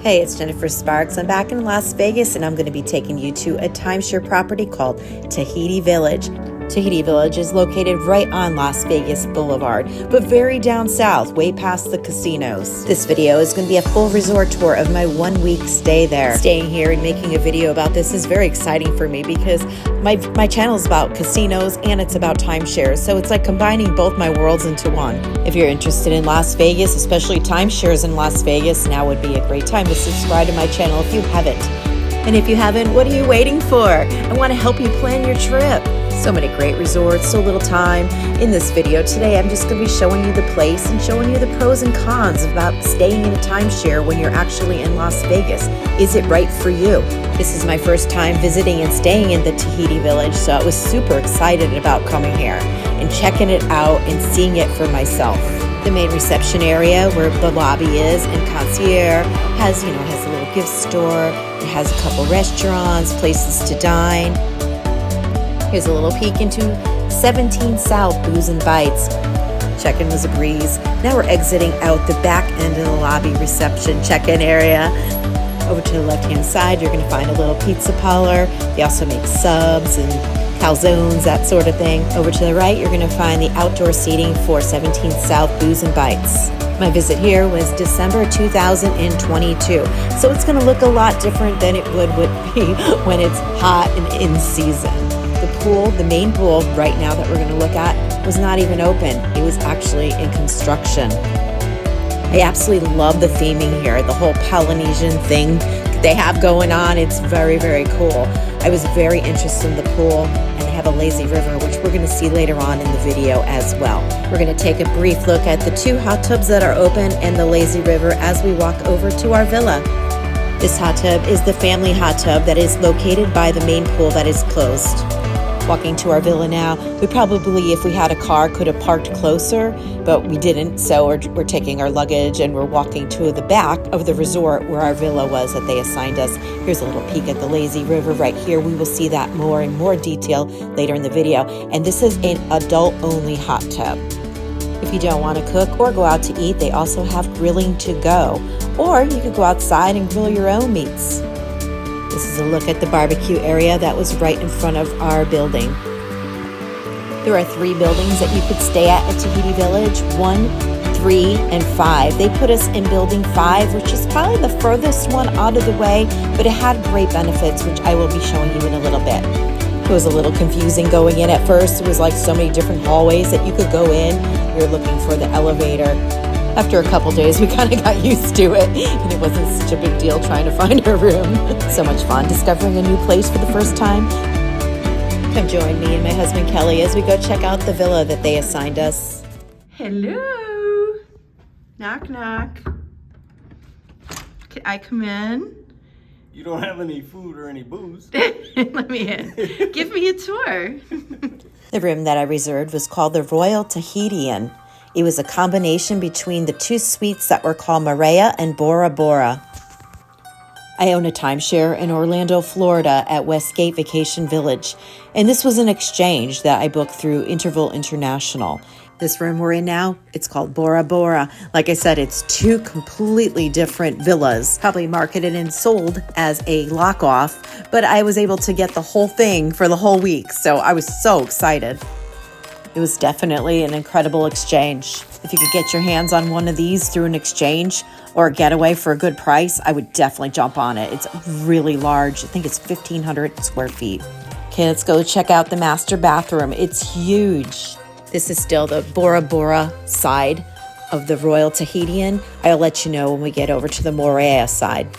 Hey, it's Jennifer Sparks. I'm back in Las Vegas and I'm going to be taking you to a timeshare property called Tahiti Village. Tahiti Village is located right on Las Vegas Boulevard, but very down south, way past the casinos. This video is going to be a full resort tour of my 1 week stay there. Staying here and making a video about this is very exciting for me because my channel is about casinos and it's about timeshares, so it's like combining both my worlds into one. If you're interested in Las Vegas, especially timeshares in Las Vegas, now would be a great time to subscribe to my channel if you haven't. And if you haven't, what are you waiting for? I want to help you plan your trip. So many great resorts, so little time. In this video today, I'm just going to be showing you the place and showing you the pros and cons about staying in a timeshare when you're actually in Las Vegas. Is it right for you? This is my first time visiting and staying in the Tahiti Village, so I was super excited about coming here and checking it out and seeing it for myself. The main reception area where the lobby is and concierge has a little gift store. It has a couple restaurants, places to dine. Here's a little peek into 17 South Booze and Bites. Check-in was a breeze. Now we're exiting out the back end of the lobby reception check-in area. Over to the left-hand side, you're going to find a little pizza parlor. They also make subs and calzones, that sort of thing. Over to the right, you're going to find the outdoor seating for 17 South Booze and Bites. My visit here was December 2022, so it's going to look a lot different than it would be when it's hot and in season. The pool, the main pool right now that we're going to look at, was not even open. It was actually in construction. I absolutely love the theming here, the whole Polynesian thing they have going on. It's very, very cool. I was very interested in the pool, and they have a lazy river, which we're going to see later on in the video as well. We're going to take a brief look at the 2 hot tubs that are open and the lazy river as we walk over to our villa. This hot tub is the family hot tub that is located by the main pool that is closed. Walking to our villa now, we probably, if we had a car, could have parked closer, but we didn't, so we're taking our luggage and we're walking to the back of the resort where our villa was that they assigned us. Here's a little peek at the lazy river right here. We will see that more in more detail later in the video. And this is an adult-only hot tub. If you don't want to cook or go out to eat, they also have grilling to go. Or you could go outside and grill your own meats. This is a look at the barbecue area that was right in front of our building. There are 3 buildings that you could stay at Tahiti Village, 1, 3, and 5. They put us in building 5, which is probably the furthest one out of the way, but it had great benefits, which I will be showing you in a little bit. It was a little confusing going in at first. It was like so many different hallways that you could go in. We were looking for the elevator. After a couple days, we kind of got used to it, and it wasn't such a big deal trying to find our room. So much fun discovering a new place for the first time. Come join me and my husband Kelly as we go check out the villa that they assigned us. Hello. Knock, knock. Can I come in? You don't have any food or any booze. Let me in. Give me a tour. The room that I reserved was called the Royal Tahitian. It was a combination between the 2 suites that were called Marea and Bora Bora. I own a timeshare in Orlando, Florida at Westgate Vacation Village, and this was an exchange that I booked through Interval International. This room we're in now, it's called Bora Bora. Like I said, it's 2 completely different villas, probably marketed and sold as a lock-off, but I was able to get the whole thing for the whole week, so I was so excited. It was definitely an incredible exchange. If you could get your hands on one of these through an exchange or a getaway for a good price, I would definitely jump on it. It's really large. I think it's 1,500 square feet. Okay, let's go check out the master bathroom. It's huge. This is still the Bora Bora side of the Royal Tahitian. I'll let you know when we get over to the Moorea side.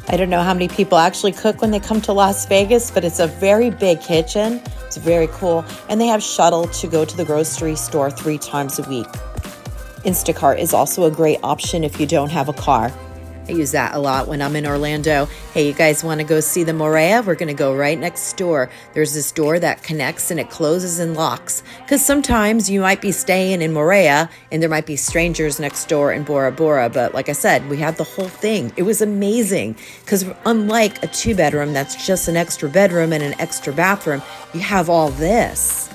I don't know how many people actually cook when they come to Las Vegas, but it's a very big kitchen. It's very cool. And they have Shuttle to go to the grocery store 3 times a week. Instacart is also a great option if you don't have a car. I use that a lot when I'm in Orlando. Hey, you guys want to go see the Moorea? We're going to go right next door. There's this door that connects and it closes and locks. Because sometimes you might be staying in Moorea and there might be strangers next door in Bora Bora. But like I said, we had the whole thing. It was amazing. Because unlike a 2-bedroom, that's just an extra bedroom and an extra bathroom, you have all this.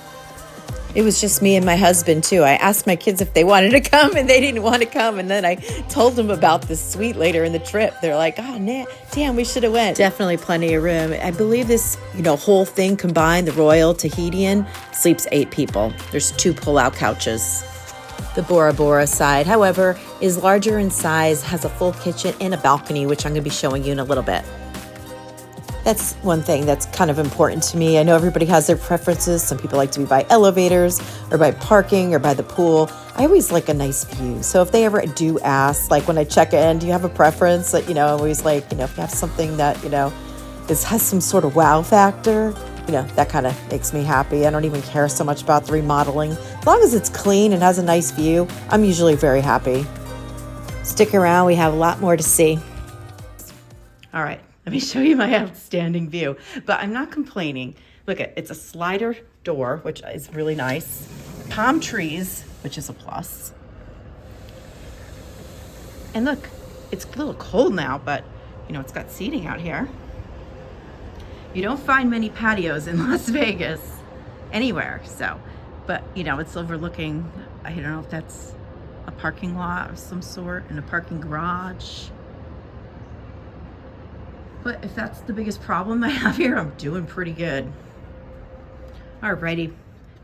It was just me and my husband, too. I asked my kids if they wanted to come, and they didn't want to come. And then I told them about this suite later in the trip. They're like, oh, damn, we should have went. Definitely plenty of room. I believe this, whole thing combined, the Royal Tahitian, sleeps 8 people. There's 2 pull-out couches. The Bora Bora side, however, is larger in size, has a full kitchen and a balcony, which I'm going to be showing you in a little bit. That's one thing that's kind of important to me. I know everybody has their preferences. Some people like to be by elevators or by parking or by the pool. I always like a nice view. So if they ever do ask, like when I check in, do you have a preference? That, I'm always like, if you have something that, has some sort of wow factor, that kind of makes me happy. I don't even care so much about the remodeling. As long as it's clean and has a nice view, I'm usually very happy. Stick around. We have a lot more to see. All right. Let me show you my outstanding view, but I'm not complaining. Look, it's a slider door, which is really nice. Palm trees, which is a plus. And look, it's a little cold now, but it's got seating out here. You don't find many patios in Las Vegas anywhere. So, but it's overlooking, I don't know if that's a parking lot of some sort and a parking garage. But if that's the biggest problem I have here, I'm doing pretty good. Alrighty,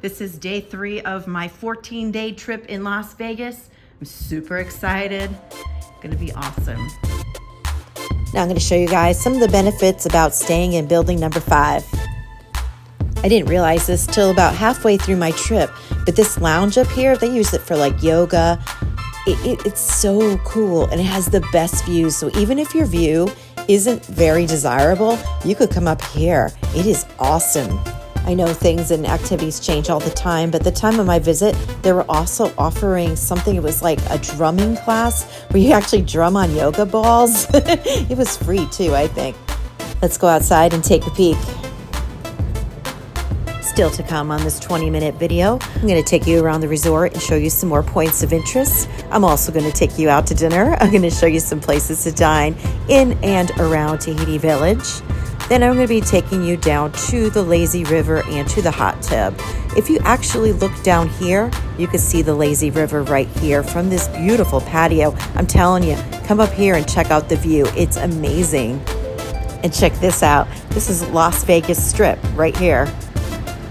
this is day 3 of my 14-day trip in Las Vegas. I'm super excited. Gonna be awesome. Now I'm gonna show you guys some of the benefits about staying in building number 5. I didn't realize this till about halfway through my trip, but this lounge up here, they use it for like yoga. It's so cool and it has the best views. So even if your view isn't very desirable, you could come up here. It is awesome. I know things and activities change all the time, but the time of my visit, they were also offering something. It was like a drumming class where you actually drum on yoga balls. It was free too, I think. Let's go outside and take a peek. Still to come on this 20-minute video, I'm going to take you around the resort and show you some more points of interest. I'm also going to take you out to dinner. I'm going to show you some places to dine in and around Tahiti Village. Then I'm going to be taking you down to the lazy river and to the hot tub. If you actually look down here, you can see the lazy river right here from this beautiful patio. I'm telling you, come up here and check out the view. It's amazing. And check this out. This is Las Vegas Strip right here.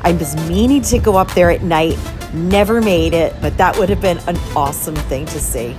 I was meaning to go up there at night, never made it, but that would have been an awesome thing to see.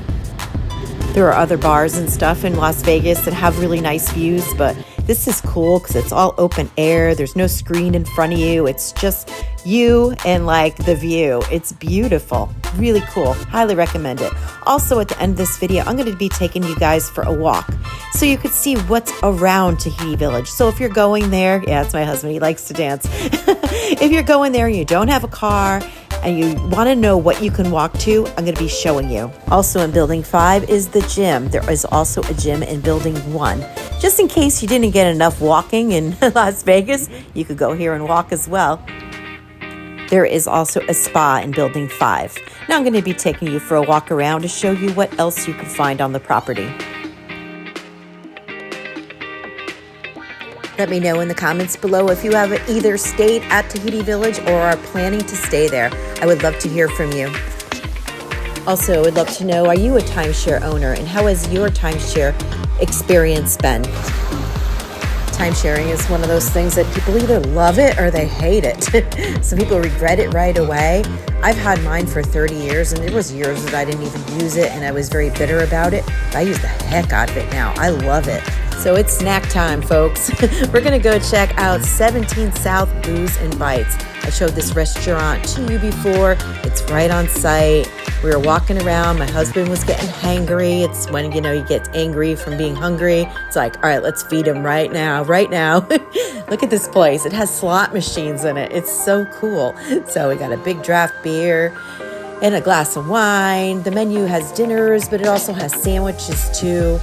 There are other bars and stuff in Las Vegas that have really nice views, but this is cool because it's all open air. There's no screen in front of you. It's just you and like the view. It's beautiful. Really cool. Highly recommend it. Also, at the end of this video, I'm going to be taking you guys for a walk so you could see what's around Tahiti Village. So if you're going there, yeah, it's my husband. He likes to dance. If you're going there and you don't have a car and you want to know what you can walk to, I'm going to be showing you. Also in Building 5 is the gym. There is also a gym in Building 1. Just in case you didn't get enough walking in Las Vegas, you could go here and walk as well. There is also a spa in Building 5. Now I'm going to be taking you for a walk around to show you what else you can find on the property. Let me know in the comments below if you have either stayed at Tahiti Village or are planning to stay there. I would love to hear from you. Also, I would love to know, are you a timeshare owner and how has your timeshare experience been? Timesharing is one of those things that people either love it or they hate it. Some people regret it right away. I've had mine for 30 years and there was years that I didn't even use it and I was very bitter about it. I use the heck out of it now. I love it. So it's snack time, folks. We're going to go check out 17 South Booze and Bites. I showed this restaurant to you before. It's right on site. We were walking around. My husband was getting hangry. It's when, you get angry from being hungry. It's like, all right, let's feed him right now. Look at this place. It has slot machines in it. It's so cool. So we got a big draft beer. and a glass of wine. The menu has dinners, but it also has sandwiches too.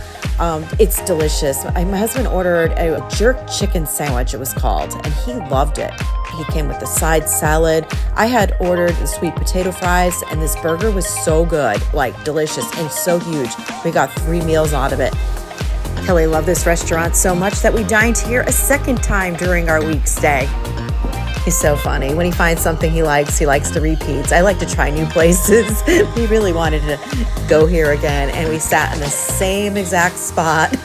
It's delicious. My husband ordered a jerk chicken sandwich, it was called, and he loved it. He came with a side salad. I had ordered the sweet potato fries, and this burger was so good, like delicious and so huge. We got 3 meals out of it. Kelly loved this restaurant so much that we dined here a second time during our week stay. He's so funny. When he finds something he likes to repeat. I like to try new places. He really wanted to go here again, and we sat in the same exact spot,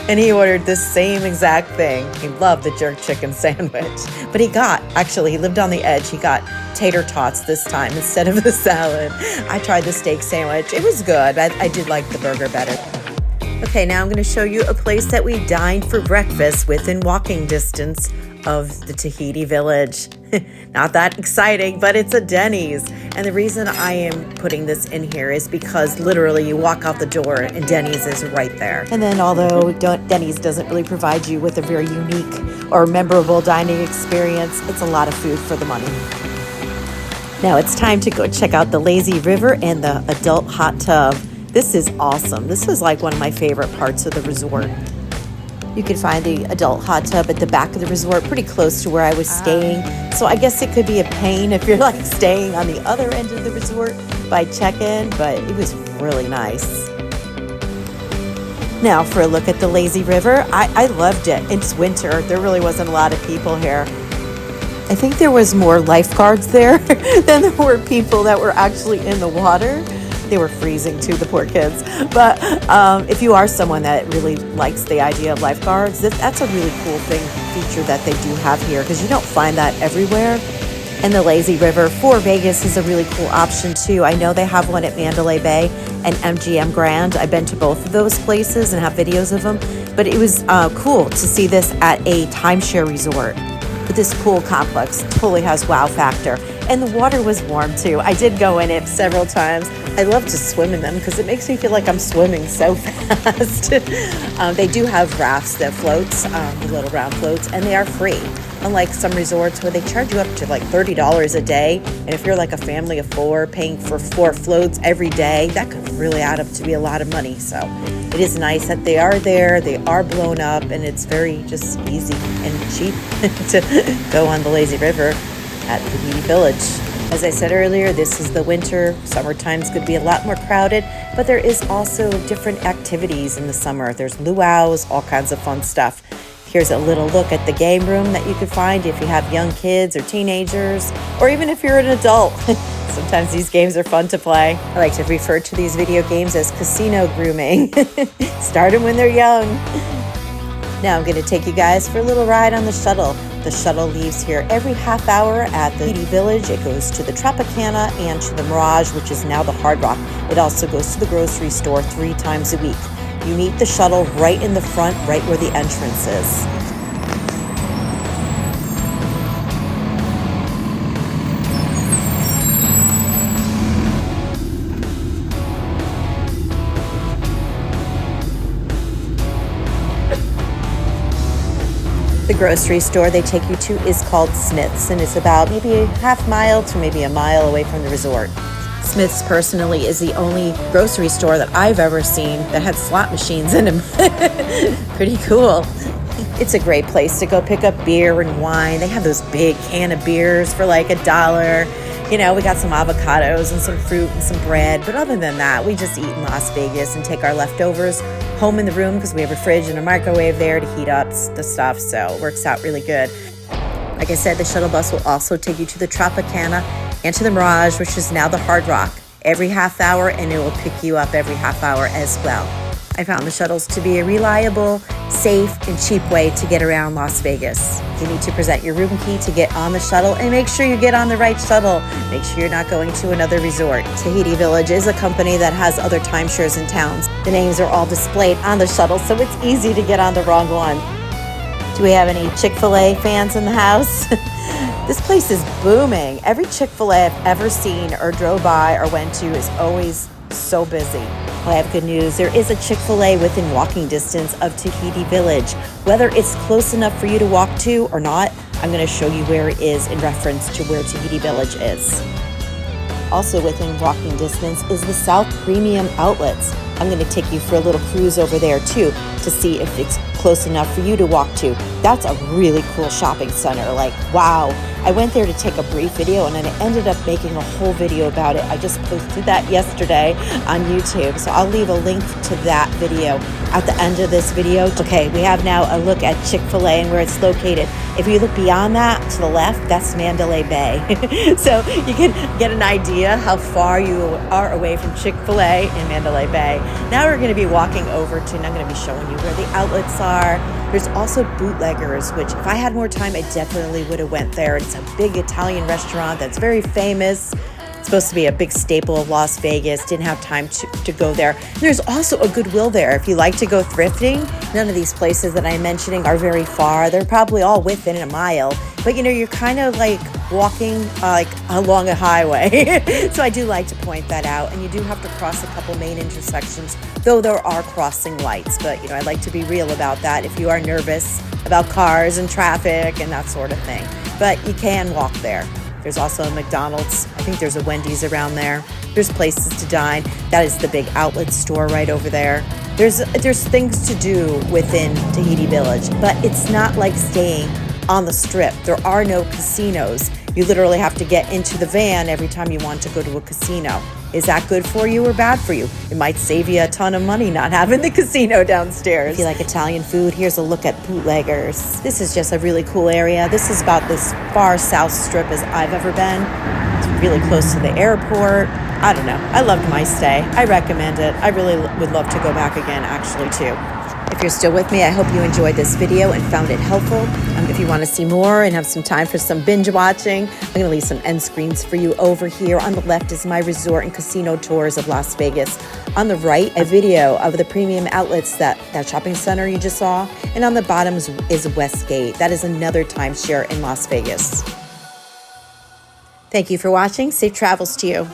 and he ordered the same exact thing. He loved the jerk chicken sandwich, but he lived on the edge. He got tater tots this time instead of the salad. I tried the steak sandwich. It was good. I did like the burger better. Okay, now I'm going to show you a place that we dined for breakfast within walking distance of the Tahiti Village. Not that exciting, but it's a Denny's. And the reason I am putting this in here is because literally you walk out the door and Denny's is right there. And then although Denny's doesn't really provide you with a very unique or memorable dining experience, it's a lot of food for the money. Now it's time to go check out the lazy river and the adult hot tub. This is awesome. This was like one of my favorite parts of the resort. You can find the adult hot tub at the back of the resort, pretty close to where I was staying. So I guess it could be a pain if you're like staying on the other end of the resort by check-in, but it was really nice. Now for a look at the lazy river. I loved it. It's winter. There really wasn't a lot of people here. I think there was more lifeguards there than there were people that were actually in the water. They were freezing too, the poor kids. But if you are someone that really likes the idea of lifeguards, that's a really cool feature that they do have here, because you don't find that everywhere. And the lazy river for Vegas is a really cool option too. I know they have one at Mandalay Bay and MGM Grand. I've been to both of those places and have videos of them. But it was cool to see this at a timeshare resort. But this pool complex totally has wow factor. And the water was warm too. I did go in it several times. I love to swim in them because it makes me feel like I'm swimming so fast. They do have rafts that floats, the little round floats, and they are free. Unlike some resorts where they charge you up to like $30 a day. And if you're like a family of 4 paying for 4 floats every day, that could really add up to be a lot of money. So it is nice that they are there, they are blown up, and it's very just easy and cheap to go on the lazy river at Tahiti Village. As I said earlier, this is the winter. Summer times could be a lot more crowded, but there is also different activities in the summer. There's luau's, all kinds of fun stuff. Here's a little look at the game room that you could find if you have young kids or teenagers, or even if you're an adult. Sometimes these games are fun to play. I like to refer to these video games as casino grooming. Start them when they're young. Now I'm going to take you guys for a little ride on the shuttle. The shuttle leaves here every half hour at the Tahiti Village. It goes to the Tropicana and to the Mirage, which is now the Hard Rock. It also goes to the grocery store 3 times a week. You meet the shuttle right in the front, right where the entrance is. The grocery store they take you to is called Smith's, and it's about maybe a half mile to maybe a mile away from the resort. Smith's personally is the only grocery store that I've ever seen that had slot machines in them. Pretty cool. It's a great place to go pick up beer and wine. They have those big can of beers for like $1. You know, we got some avocados and some fruit and some bread. But other than that, we just eat in Las Vegas and take our leftovers home in the room because we have a fridge and a microwave there to heat up the stuff. So it works out really good. Like I said, the shuttle bus will also take you to the Tropicana and to the Mirage, which is now the Hard Rock, every half hour, and it will pick you up every half hour as well. I found the shuttles to be a reliable, safe, and cheap way to get around Las Vegas. You need to present your room key to get on the shuttle, and make sure you get on the right shuttle. Make sure you're not going to another resort. Tahiti Village is a company that has other timeshares in towns. The names are all displayed on the shuttle, so it's easy to get on the wrong one. Do we have any Chick-fil-A fans in the house? This place is booming. Every Chick-fil-A I've ever seen or drove by or went to is always so busy. Well, I have good news. There is a Chick-fil-A within walking distance of Tahiti Village. Whether it's close enough for you to walk to or not, I'm going to show you where it is in reference to where Tahiti Village is. Also within walking distance is the South Premium Outlets. I'm going to take you for a little cruise over there too to see if it's close enough for you to walk to. That's a really cool shopping center. Like, wow. I went there to take a brief video and then I ended up making a whole video about it. I just posted that yesterday on YouTube. So I'll leave a link to that video at the end of this video. Okay, we have now a look at Chick-fil-A and where it's located. If you look beyond that to the left, that's Mandalay Bay. So you can get an idea how far you are away from Chick-fil-A in Mandalay Bay. Now we're going to be walking over to, and I'm going to be showing you where the outlets are. There's also Bootleggers, which if I had more time, I definitely would have went there. It's a big Italian restaurant that's very famous. It's supposed to be a big staple of Las Vegas. Didn't have time to go there. There's also a Goodwill there. If you like to go thrifting, none of these places that I'm mentioning are very far. They're probably all within a mile. But you know, you're kind of like walking like along a highway. So I do like to point that out. And you do have to cross a couple main intersections, though there are crossing lights. But you know, I like to be real about that if you are nervous about cars and traffic and that sort of thing. But you can walk there. There's also a McDonald's. I think there's a Wendy's around there. There's places to dine. That is the big outlet store right over there. There's things to do within Tahiti Village, but it's not like staying on the strip. There are no casinos. You literally have to get into the van every time you want to go to a casino. Is that good for you or bad for you? It might save you a ton of money not having the casino downstairs. If you like Italian food, here's a look at Bootleggers. This is just a really cool area. This is about as far south strip as I've ever been. It's really close to the airport. I don't know. I loved my stay. I recommend it. I really would love to go back again, actually, too. If you're still with me, I hope you enjoyed this video and found it helpful. If you want to see more and have some time for some binge watching, I'm going to leave some end screens for you over here. On the left is my resort and casino tours of Las Vegas. On the right, a video of the premium outlets, that shopping center you just saw. And on the bottom is Westgate. That is another timeshare in Las Vegas. Thank you for watching. Safe travels to you.